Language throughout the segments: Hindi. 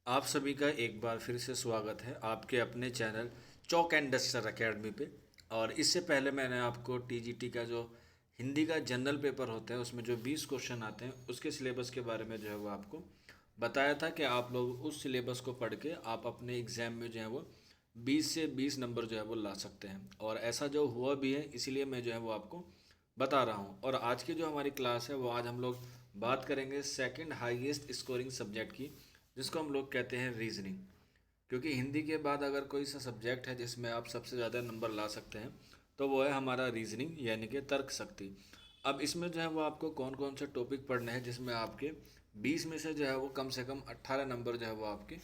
आप सभी का एक बार फिर से स्वागत है आपके अपने channel chalk and duster academy पे। और इससे पहले मैंने आपको टीजीटी का जो हिंदी का जनरल पेपर होता है उसमें जो 20 क्वेश्चन आते हैं उसके सिलेबस के बारे में जो है वो आपको बताया था कि आप लोग उस सिलेबस को पढ़ के आप अपने एग्ज़ाम में जो है वो 20 से 20 नंबर जो है वो ला सकते हैं। और ऐसा जो हुआ भी है इसीलिए मैं जो है वो आपको बता रहा हूँ। और आज की जो हमारी क्लास है वो आज हम लोग बात करेंगे सेकंड हाईएस्ट स्कोरिंग सब्जेक्ट की, जिसको हम लोग कहते हैं रीजनिंग। क्योंकि हिंदी के बाद अगर कोई सा सब्जेक्ट है जिसमें आप सबसे ज़्यादा नंबर ला सकते हैं तो वो है हमारा रीजनिंग यानी कि तर्क शक्ति। अब इसमें जो है वो आपको कौन कौन से टॉपिक पढ़ने हैं जिसमें आपके 20 में से कम 18 नंबर जो है वो आपके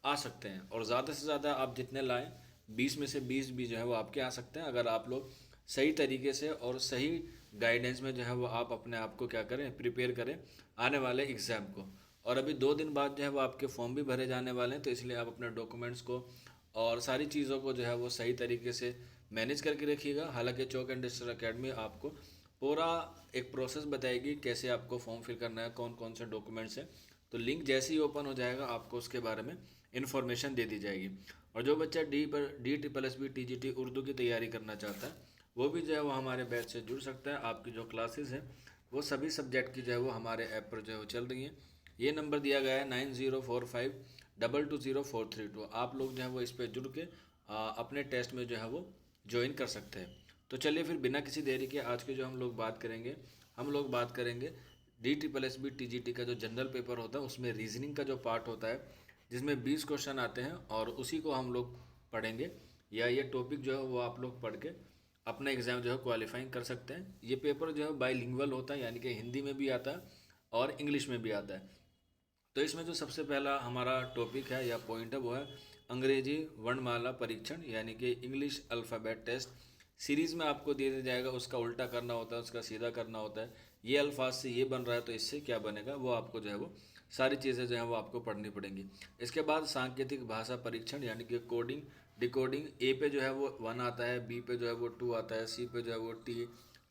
आ सकते हैं। और ज़्यादा से ज़्यादा आप जितने लाएं 20 में से 20 भी जो है वो आपके आ सकते हैं, अगर आप लोग सही तरीके से और सही गाइडेंस में जो है वो आप अपने आप को क्या करें, प्रिपेयर करें आने वाले एग्ज़ाम को। और अभी 2 दिन बाद जो है वो आपके फॉर्म भी भरे जाने वाले हैं, तो इसलिए आप अपने डॉक्यूमेंट्स को और सारी चीज़ों को जो है वो सही तरीके से मैनेज करके रखिएगा। हालांकि चौक एंड डिजिटल अकेडमी आपको पूरा एक प्रोसेस बताएगी कैसे आपको फॉर्म फिल करना है, कौन कौन से डॉक्यूमेंट्स हैं। तो लिंक जैसे ही ओपन हो जाएगा आपको उसके बारे में इन्फॉर्मेशन दे दी जाएगी। और जो बच्चा D triple S B T G T Urdu की तैयारी करना चाहता है वो भी जो है वो हमारे बैच से जुड़ सकता है। आपकी जो क्लासेस हैं वो सभी सब्जेक्ट की जो है वो हमारे ऐप पर जो है वो चल रही हैं। ये नंबर दिया गया है 9045220432। आप लोग जो है वो इस पर जुड़ के अपने टेस्ट में जो है वो ज्वाइन कर सकते हैं। तो चलिए फिर बिना किसी देरी के आज के जो हम लोग बात करेंगे D triple S B T G T का जो जनरल पेपर होता है उसमें रीजनिंग का जो पार्ट होता है जिसमें 20 क्वेश्चन आते हैं और उसी को हम लोग पढ़ेंगे। या ये टॉपिक जो है वो आप लोग पढ़ के अपना एग्ज़ाम जो है क्वालिफाइंग कर सकते हैं। ये पेपर जो है बाईलिंगुअल होता है यानी कि हिंदी में भी आता है और इंग्लिश में भी आता है। तो इसमें जो सबसे पहला हमारा टॉपिक है या पॉइंट है वो है अंग्रेजी वर्णमाला परीक्षण यानी कि इंग्लिश अल्फ़ाबेट टेस्ट। सीरीज़ में आपको दे दिया जाएगा, उसका उल्टा करना होता है, उसका सीधा करना होता है। ये अल्फाज से ये बन रहा है तो इससे क्या बनेगा वो आपको जो है वो सारी चीज़ें जो है वो आपको पढ़नी पड़ेंगी। इसके बाद सांकेतिक भाषा परीक्षण यानी कि कोडिंग डिकोडिंग। ए पे जो है वो 1 आता है, बी पे जो है वो 2 आता है, सी पे जो है वो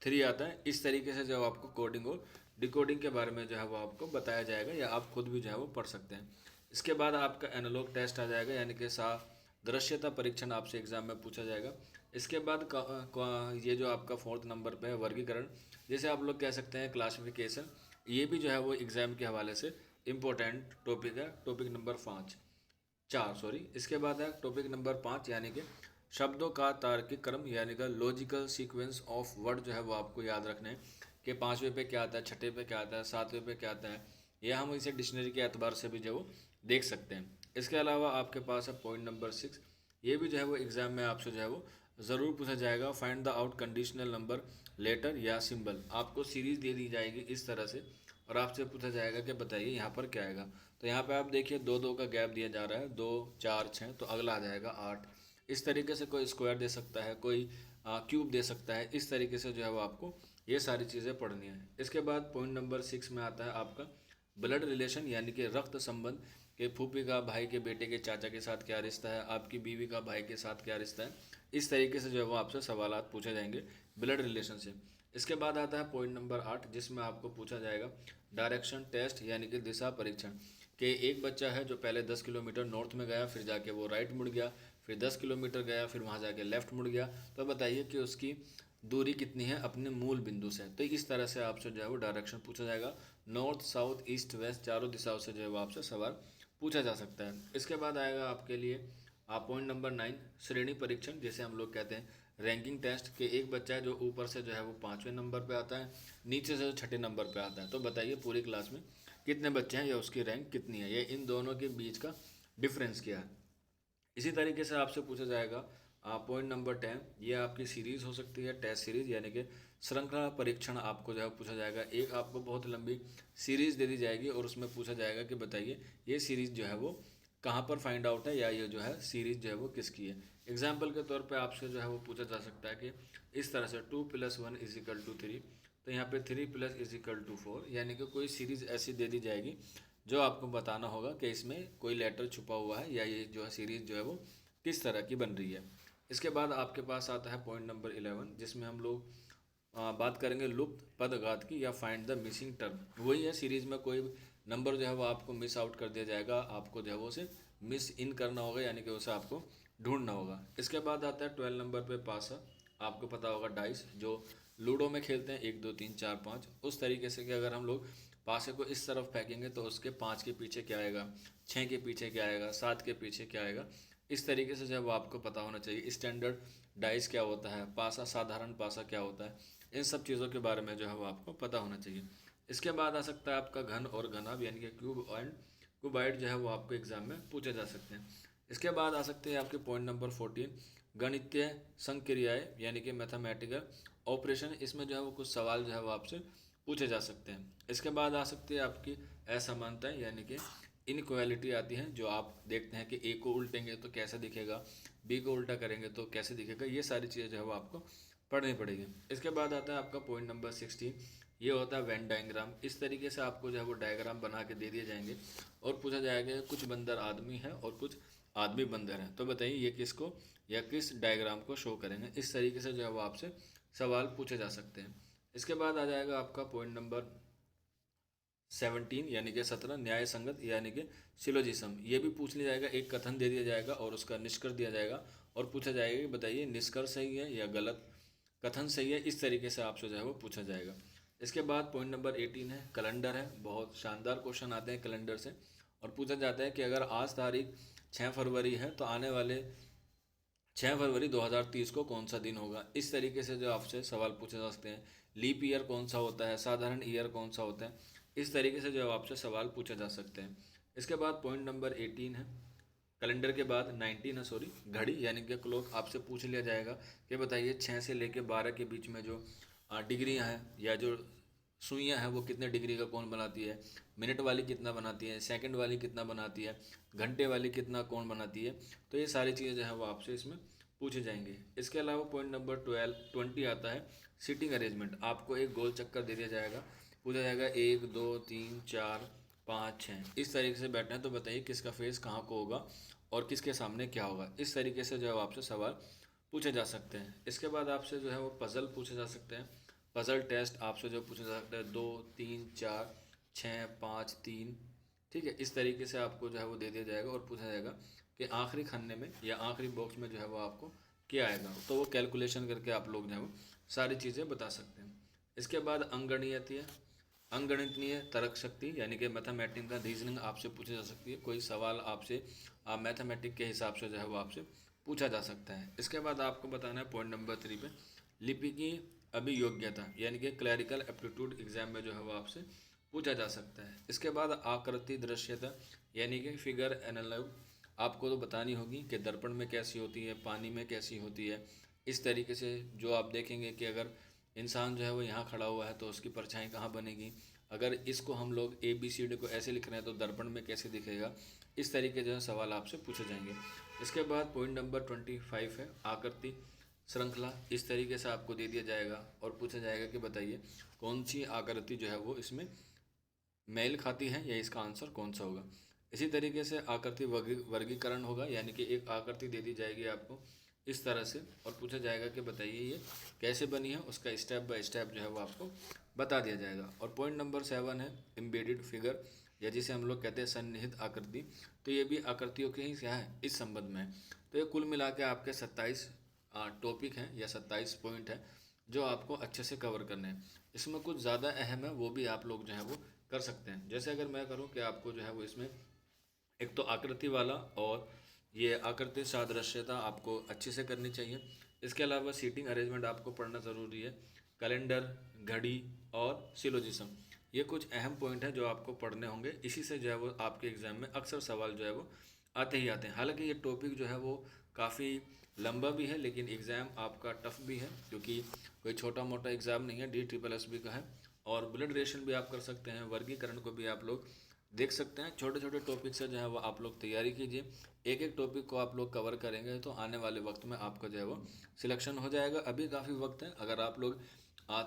थ्री आता है। इस तरीके से जो आपको कोडिंग और डिकोडिंग के बारे में जो है वो आपको बताया जाएगा या आप खुद भी जो है वो पढ़ सकते हैं। इसके बाद आपका एनालॉग टेस्ट आ जाएगा यानी कि साफ दृश्यता परीक्षण आपसे एग्जाम में पूछा जाएगा। इसके बाद ये जो आपका 4th नंबर पे है वर्गीकरण, जैसे आप लोग कह सकते हैं क्लासिफिकेशन। ये भी जो है वो एग्ज़ाम के हवाले से इम्पोर्टेंट टॉपिक है, टॉपिक नंबर 4 सॉरी। इसके बाद है टॉपिक नंबर 5 यानी कि शब्दों का तार्किक क्रम यानी कि लॉजिकल सीक्वेंस ऑफ वर्ड जो है वो आपको याद रखना है कि 5वें पे क्या आता है, 6ठे पे क्या आता है, 7वें पे क्या आता है। यह हम इसे डिक्शनरी के एतबार से भी जो है वो देख सकते हैं। इसके अलावा आपके पास है पॉइंट नंबर 6। ये भी जो है वो एग्ज़ाम में आपसे जो है वो ज़रूर पूछा जाएगा। Find the out conditional number letter या सिंबल। आपको सीरीज़ दे दी जाएगी इस तरह से और आपसे पूछा जाएगा कि बताइए यहाँ पर क्या आएगा। तो यहाँ पे आप देखिए 2 2 का गैप दिया जा रहा है, 2 4 6, तो अगला आ जाएगा 8। इस तरीके से कोई स्क्वायर दे सकता है, कोई क्यूब दे सकता है। इस तरीके से जो है वो आपको ये सारी चीज़ें पढ़नी है। इसके बाद पॉइंट नंबर 6 में आता है आपका ब्लड रिलेशन यानी कि रक्त संबंध के फूफी का भाई के बेटे के चाचा के साथ क्या रिश्ता है, आपकी बीवी का भाई के साथ क्या रिश्ता है। इस तरीके से जो है वो आपसे सवालात पूछे जाएंगे ब्लड रिलेशन से। इसके बाद आता है पॉइंट नंबर 8 जिसमें आपको पूछा जाएगा डायरेक्शन टेस्ट यानी कि दिशा परीक्षण। कि एक बच्चा है जो पहले 10 किलोमीटर नॉर्थ में गया, फिर जाके वो राइट मुड़ गया, फिर 10 किलोमीटर गया, फिर वहाँ जाके लेफ्ट मुड़ गया। तो बताइए कि उसकी दूरी कितनी है अपने मूल बिंदु से। तो इस तरह से आपसे जो है वो डायरेक्शन पूछा जाएगा। नॉर्थ साउथ ईस्ट वेस्ट चारों दिशाओं से जो है वो आपसे सवाल पूछा जा सकता है। इसके बाद आएगा आपके लिए पॉइंट नंबर 9 श्रेणी परीक्षण, जैसे हम लोग कहते हैं रैंकिंग टेस्ट। के एक बच्चा है जो ऊपर से जो है वो 5वें नंबर पे आता है, नीचे से जो 6ठे नंबर पे आता है। तो बताइए पूरी क्लास में कितने बच्चे हैं या उसकी रैंक कितनी है, ये इन दोनों के बीच का डिफरेंस क्या है। इसी तरीके से आपसे पूछा जाएगा पॉइंट नंबर 10। ये आपकी सीरीज़ हो सकती है टेस्ट सीरीज़ यानी कि श्रृंखला परीक्षण। आपको जो है पूछा जाएगा, एक आपको बहुत लंबी सीरीज़ दे दी जाएगी और उसमें पूछा जाएगा कि बताइए ये सीरीज़ जो है वो कहाँ पर फाइंड आउट है या ये जो है सीरीज़ जो है वो किसकी है। एग्जाम्पल के तौर पे आपसे जो है वो पूछा जा सकता है कि इस तरह से 2+1=3। तो यहाँ पे 3+=4 यानी कि कोई सीरीज़ ऐसी दे दी जाएगी जो आपको बताना होगा कि इसमें कोई लेटर छुपा हुआ है या ये जो है सीरीज़ जो है वो किस तरह की बन रही है। इसके बाद आपके पास आता है पॉइंट नंबर 11 जिसमें हम लोग बात करेंगे लुप्त पदघात की या फाइंड द मिसिंग टर्म। वही है सीरीज़ में कोई नंबर जो है वो आपको मिस आउट कर दिया जाएगा, आपको जो है वो उसे मिस इन करना होगा, यानी कि उसे आपको ढूंढना होगा। इसके बाद आता है 12 नंबर पे पासा। आपको पता होगा डाइस जो लूडो में खेलते हैं, 1 2 3 4 5, उस तरीके से कि अगर हम लोग पासे को इस तरफ फेंकेंगे तो उसके 5 के पीछे क्या आएगा, 6 के पीछे क्या आएगा, 7 के पीछे क्या आएगा। इस तरीके से जो है वो आपको पता होना चाहिए। स्टैंडर्ड डाइस क्या होता है, पासा साधारण पासा क्या होता है, इन सब चीज़ों के बारे में जो है वो आपको पता होना चाहिए। इसके बाद आ सकता है आपका घन और घनाभ, यानी कि क्यूब एंड क्यूबाइड जो है वो आपको एग्जाम में पूछे जा सकते हैं। इसके बाद आ सकते हैं आपके पॉइंट नंबर 14, गणितीय संक्रियाएं, यानी कि मैथमेटिकल ऑपरेशन। इसमें जो है वो कुछ सवाल जो है वो आपसे पूछे जा सकते हैं। इसके बाद आ सकती है आपकी असमानताएं, यानी कि इनक्वालिटी आती है, जो आप देखते हैं कि ए को उल्टेंगे तो कैसे दिखेगा, बी को उल्टा करेंगे तो कैसे दिखेगा, ये सारी चीज़ें जो है वो आपको पढ़नी पड़ेगी। इसके बाद आता है आपका पॉइंट नंबर 16, ये होता है वेन डायग्राम। इस तरीके से आपको जो है वो डायग्राम बना के दे दिए जाएंगे और पूछा जाएगा कुछ बंदर आदमी है और कुछ आदमी बंदर है, तो बताइए ये किसको या किस डायग्राम को शो करेंगे। इस तरीके से जो है वो आपसे सवाल पूछे जा सकते हैं। इसके बाद आ जाएगा आपका पॉइंट नंबर 17, यानी कि 17, न्याय संगत, यानी कि सिलोजिज्म। ये भी पूछ लिया जाएगा, एक कथन दे दिया जाएगा और उसका निष्कर्ष दिया जाएगा और पूछा जाएगा कि बताइए निष्कर्ष सही है या गलत, कथन सही है। इस तरीके से आपसे जो है वो पूछा जाएगा। इसके बाद पॉइंट नंबर 18 है कैलेंडर है। बहुत शानदार क्वेश्चन आते हैं कैलेंडर से और पूछा जाता है कि अगर आज तारीख 6 फरवरी है तो आने वाले 6 फरवरी 2030 को कौन सा दिन होगा। इस तरीके से जो आपसे सवाल पूछे जा सकते हैं। लीप ईयर कौन सा होता है, साधारण ईयर कौन सा होता है, इस तरीके से जो आपसे सवाल पूछे जा सकते हैं। इसके बाद पॉइंट नंबर 18 है कैलेंडर के बाद 19 है सॉरी, घड़ी, यानी कि क्लॉक। आपसे पूछ लिया जाएगा कि बताइए 6 से लेकर 12 के बीच में जो डिग्रियां हैं या जो सुइयां हैं वो कितने डिग्री का कौन बनाती है, मिनट वाली कितना बनाती है, सेकंड वाली कितना बनाती है, घंटे वाली कितना कौन बनाती है। तो ये सारी चीज़ें जो है वो आपसे इसमें पूछे जाएंगे। इसके अलावा पॉइंट नंबर 20 आता है सीटिंग अरेंजमेंट। आपको एक गोल चक्कर दे दिया जाएगा, पूछा जाएगा 1 2 3 4 5 6 इस तरीके से बैठना है, तो बताइए किसका फेस कहाँ को होगा और किसके सामने क्या होगा। इस तरीके से जो है आपसे सवाल पूछे जा सकते हैं। इसके बाद आपसे जो है वो पज़ल पूछे जा सकते हैं। पज़ल टेस्ट आपसे जो पूछा जा सकता है 2 3 4 6 5 3, ठीक है। इस तरीके से आपको जो है वो दे दिया जाएगा और पूछा जाएगा कि आखिरी खाने में या आखिरी बॉक्स में जो है वो आपको क्या आएगा, तो वो कैलकुलेशन करके आप लोग जो है वो सारी चीज़ें बता सकते हैं। इसके बाद अंगणितीय अंगणितीय तर्क शक्ति, यानी कि मैथमेटिक का रीजनिंग आपसे पूछी जा सकती है। कोई सवाल आपसे मैथमेटिक के हिसाब से जो है वो आपसे पूछा जा सकता है। इसके बाद आपको बताना है पॉइंट नंबर 3 पे लिपि की अभियोग्यता, यानी कि क्लैरिकल एप्टीट्यूड एग्जाम में जो है वो आपसे पूछा जा सकता है। इसके बाद आकृति दृश्यता, यानी कि फिगर एनालॉग, आपको तो बतानी होगी कि दर्पण में कैसी होती है, पानी में कैसी होती है। इस तरीके से जो आप देखेंगे कि अगर इंसान जो है वो यहाँ खड़ा हुआ है तो उसकी परछाई कहाँ बनेगी, अगर इसको हम लोग ABCD को ऐसे लिख रहे हैं तो दर्पण में कैसे दिखेगा। इस तरीके जो है सवाल आपसे पूछे जाएंगे। इसके बाद पॉइंट नंबर 25 है आकृति श्रृंखला। इस तरीके से आपको दे दिया जाएगा और पूछा जाएगा कि बताइए कौन सी आकृति जो है वो इसमें मेल खाती है या इसका आंसर कौन सा होगा। इसी तरीके से आकृति वर्गीकरण होगा, यानी कि एक आकृति दे दी जाएगी आपको इस तरह से और पूछा जाएगा कि बताइए ये कैसे बनी है, उसका स्टेप बाय स्टेप जो है वो आपको बता दिया जाएगा। और पॉइंट नंबर 7 है एम्बेडेड फिगर, या जिसे हम लोग कहते हैं सन्निहित आकृति। तो ये भी आकृतियों के ही क्या है इस संबंध में है। तो ये कुल मिला के आपके 27 टॉपिक हैं या 27 पॉइंट हैं जो आपको अच्छे से कवर करने हैं। इसमें कुछ ज़्यादा अहम है वो भी आप लोग जो है वो कर सकते हैं। जैसे अगर मैं करूं कि आपको जो है वो इसमें एक तो आकृति वाला और ये आकृति सादृश्यता आपको अच्छे से करनी चाहिए। इसके अलावा सीटिंग अरेंजमेंट आपको पढ़ना ज़रूरी है। कैलेंडर, घड़ी और सिलोजिज्म, ये कुछ अहम पॉइंट हैं जो आपको पढ़ने होंगे। इसी से जो है वो आपके एग्ज़ाम में अक्सर सवाल जो है वो आते ही आते हैं। हालांकि ये टॉपिक जो है वो काफ़ी लंबा भी है लेकिन एग्ज़ाम आपका टफ भी है, क्योंकि कोई छोटा मोटा एग्ज़ाम नहीं है, DSSB का है। और ब्लड रेशन भी आप कर सकते हैं, वर्गीकरण को भी आप लोग देख सकते हैं। छोटे छोटे टॉपिक से जो है वो आप लोग तैयारी कीजिए। एक एक टॉपिक को आप लोग कवर करेंगे तो आने वाले वक्त में आपका जो है वो सिलेक्शन हो जाएगा। अभी काफ़ी वक्त है, अगर आप लोग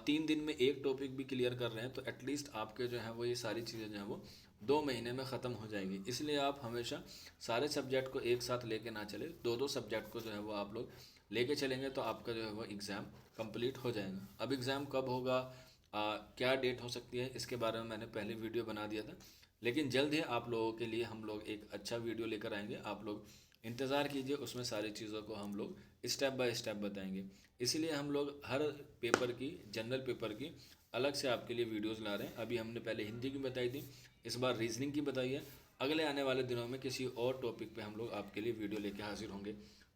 3 दिन में एक टॉपिक भी क्लियर कर रहे हैं तो एटलीस्ट आपके जो है वो ये सारी चीज़ें जो है वो 2 महीने में ख़त्म हो जाएगी। इसलिए आप हमेशा सारे सब्जेक्ट को एक साथ लेके ना चले, दो दो सब्जेक्ट को जो है वो आप लोग लेके चलेंगे तो आपका जो है वो एग्ज़ाम कंप्लीट हो जाएगा। अब एग्ज़ाम कब होगा, क्या डेट हो सकती है, इसके बारे में मैंने पहले वीडियो बना दिया था, लेकिन जल्द ही आप लोगों के लिए हम लोग एक अच्छा वीडियो लेकर आएंगे। आप लोग इंतज़ार कीजिए, उसमें सारी चीज़ों को हम लोग स्टेप बाय स्टेप बताएंगे। इसीलिए हम लोग हर पेपर की, जनरल पेपर की अलग से आपके लिए वीडियोस ला रहे हैं। अभी हमने पहले हिंदी की बताई थी, इस बार रीजनिंग की बताई है। अगले आने वाले दिनों में किसी और टॉपिक पे हम लोग आपके लिए वीडियो लेके हाजिर होंगे।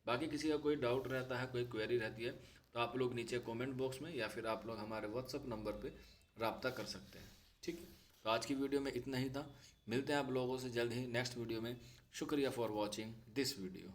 बाकी किसी का कोई डाउट रहता है, कोई क्वेरी रहती है, तो आप लोग नीचे कमेंट बॉक्स में या फिर आप लोग हमारे व्हाट्सअप नंबर पे रब्ता कर सकते हैं। ठीक है, तो आज की वीडियो में इतना ही था। मिलते हैं आप लोगों से जल्द ही नेक्स्ट वीडियो में। शुक्रिया फॉर वॉचिंग दिस वीडियो।